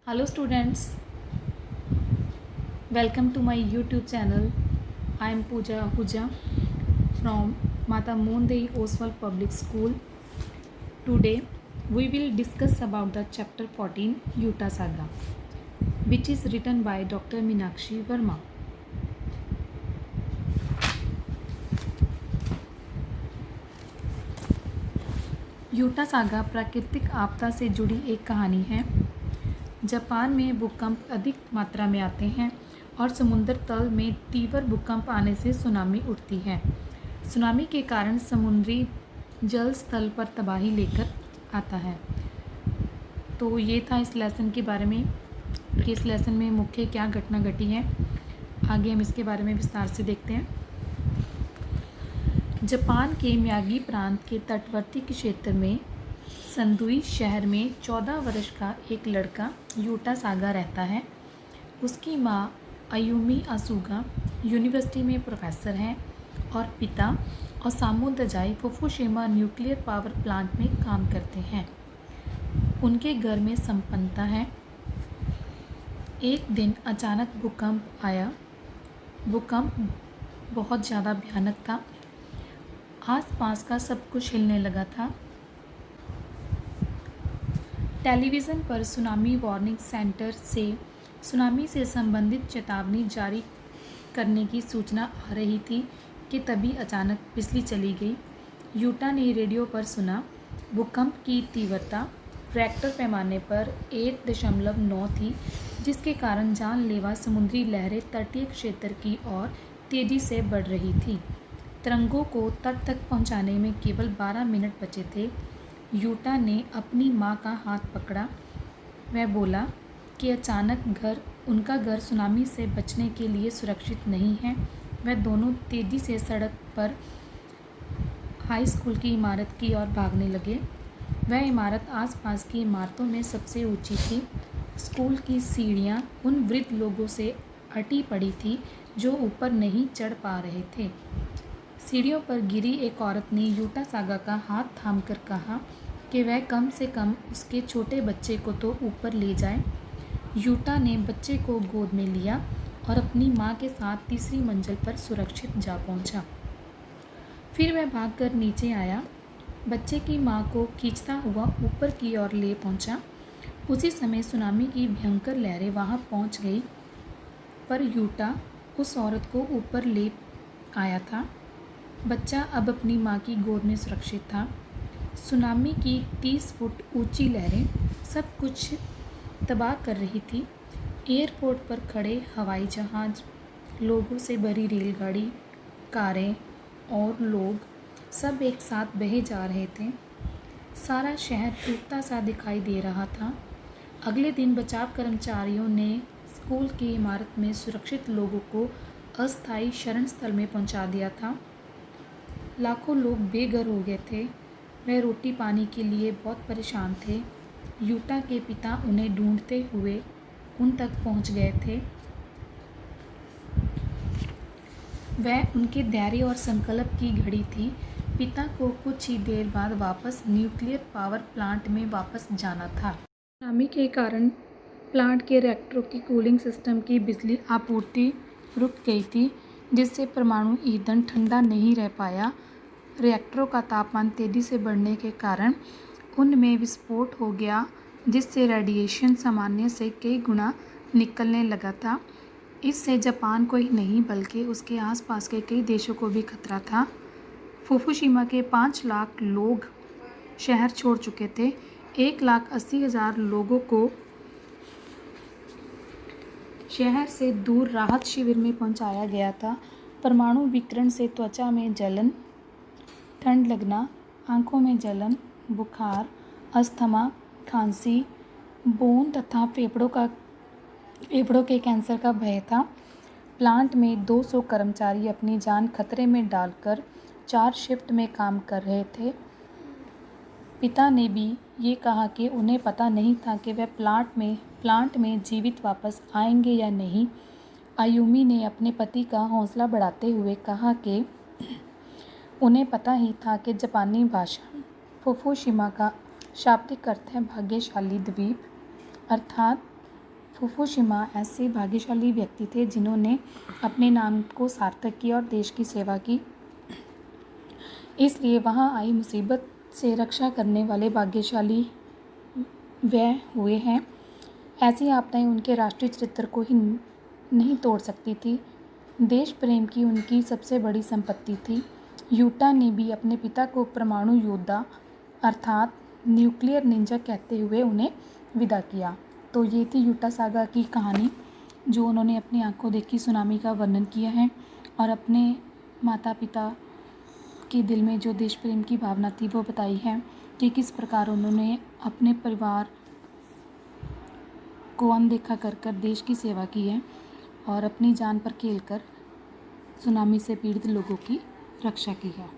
Hello students, welcome to my YouTube channel. I am Pooja Ahuja from Mata Mondei Oswald Public School. Today we will discuss about the chapter 14 Utah Saga, which is written by Dr. Meenakshi Verma. Utah saga प्राकृतिक आपदा से जुड़ी एक कहानी है। Japan में भूकंप अधिक मात्रा में आते हैं और समुद्र तल में तीव्र भूकंप आने से सुनामी उठती है। सुनामी के कारण समुद्री जल स्थल पर तबाही लेकर आता है। तो ये था इस लेसन के बारे में कि इस लेसन में मुख्य क्या घटना घटी है। आगे हम इसके बारे में विस्तार से देखते हैं। जापान के मियागी प्रांत के तटवर्ती क्षेत्र में संदुई शहर में 14 वर्ष का एक लड़का यूटा सागा रहता है। उसकी माँ अयुमी असूगा यूनिवर्सिटी में प्रोफेसर हैं और पिता Osamu Dazai Fukushima nuclear power plant में काम करते हैं। उनके घर में संपन्नता है। एक दिन अचानक भूकंप आया। भूकंप बहुत ज़्यादा भयानक था। आसपास का सब कुछ हिलने लगा था। टेलीविज़न पर सुनामी वार्निंग सेंटर से सुनामी से संबंधित चेतावनी जारी करने की सूचना आ रही थी कि तभी अचानक बिजली चली गई। यूटा ने रेडियो पर सुना। भूकंप की तीव्रता रिएक्टर पैमाने पर 1.9 थी, जिसके कारण जानलेवा समुद्री लहरें तटीय क्षेत्र की ओर तेज़ी से बढ़ रही थी। तरंगों को तट तक पहुंचाने में केवल 12 मिनट बचे थे। यूटा ने अपनी माँ का हाथ पकड़ा। वह बोला कि अचानक उनका घर सुनामी से बचने के लिए सुरक्षित नहीं है। वह दोनों तेज़ी से सड़क पर हाई स्कूल की इमारत की ओर भागने लगे। वह इमारत आसपास की इमारतों में सबसे ऊंची थी। स्कूल की सीढ़ियाँ उन वृद्ध लोगों से अटी पड़ी थी जो ऊपर नहीं चढ़ पा रहे थे। सीढ़ियों पर गिरी एक औरत ने यूटा सागा का हाथ थामकर कहा कि वह कम से कम उसके छोटे बच्चे को तो ऊपर ले जाए। यूटा ने बच्चे को गोद में लिया और अपनी माँ के साथ तीसरी मंजिल पर सुरक्षित जा पहुँचा। फिर वह भागकर नीचे आया, बच्चे की माँ को खींचता हुआ ऊपर की ओर ले पहुँचा। उसी समय सुनामी की भयंकर लहरें वहाँ पहुँच गई, पर यूटा उस औरत को ऊपर ले आया था। बच्चा अब अपनी माँ की गोद में सुरक्षित था। सुनामी की 30 फुट ऊंची लहरें सब कुछ तबाह कर रही थी। एयरपोर्ट पर खड़े हवाई जहाज़, लोगों से भरी रेलगाड़ी, कारें और लोग सब एक साथ बहे जा रहे थे। सारा शहर टूटता सा दिखाई दे रहा था। अगले दिन बचाव कर्मचारियों ने स्कूल की इमारत में सुरक्षित लोगों को अस्थायी शरण स्थल में पहुंचा दिया था। लाखों लोग बेघर हो गए थे। वह रोटी पानी के लिए बहुत परेशान थे। यूटा के पिता उन्हें ढूंढते हुए उन तक पहुंच गए थे। वह उनके धैर्य और संकल्प की घड़ी थी। पिता को कुछ ही देर बाद वापस न्यूक्लियर पावर प्लांट में वापस जाना था। सुनामी के कारण प्लांट के रिएक्टरों की कूलिंग सिस्टम की बिजली आपूर्ति रुक गई थी, जिससे परमाणु ईंधन ठंडा नहीं रह पाया। रिएक्टरों का तापमान तेज़ी से बढ़ने के कारण उनमें विस्फोट हो गया, जिससे रेडिएशन सामान्य से कई गुना निकलने लगा था। इससे जापान को ही नहीं बल्कि उसके आसपास के कई देशों को भी खतरा था। फुकुशिमा के 5 लाख लोग शहर छोड़ चुके थे। 1,80,000 लोगों को शहर से दूर राहत शिविर में पहुंचाया गया था। परमाणु विकिरण से त्वचा में जलन, ठंड लगना, आंखों में जलन, बुखार, अस्थमा, खांसी, बोन तथा फेफड़ों के कैंसर का भय था। प्लांट में 200 कर्मचारी अपनी जान खतरे में डालकर 4 शिफ्ट में काम कर रहे थे। पिता ने भी ये कहा कि उन्हें पता नहीं था कि वह प्लांट में जीवित वापस आएंगे या नहीं। आयुमी ने अपने पति का हौसला बढ़ाते हुए कहा कि उन्हें पता ही था कि जापानी भाषा फुकुशिमा का शाब्दिक अर्थ है भाग्यशाली द्वीप, अर्थात फुकुशिमा ऐसे भाग्यशाली व्यक्ति थे जिन्होंने अपने नाम को सार्थक किया और देश की सेवा की। इसलिए वहाँ आई मुसीबत से रक्षा करने वाले भाग्यशाली वह हुए हैं। ऐसी आपदाएं उनके राष्ट्रीय चरित्र को ही नहीं तोड़ सकती थी। देश प्रेम की उनकी सबसे बड़ी संपत्ति थी। यूटा ने भी अपने पिता को परमाणु योद्धा अर्थात न्यूक्लियर निंजा कहते हुए उन्हें विदा किया। तो ये थी यूटा सागा की कहानी, जो उन्होंने अपनी आंखों देखी सुनामी का वर्णन किया है और अपने माता पिता के दिल में जो देश प्रेम की भावना थी वो बताई है कि किस प्रकार उन्होंने अपने परिवार को अनदेखा कर कर देश की सेवा की है और अपनी जान पर खेलकर सुनामी से पीड़ित लोगों की रक्षा की है।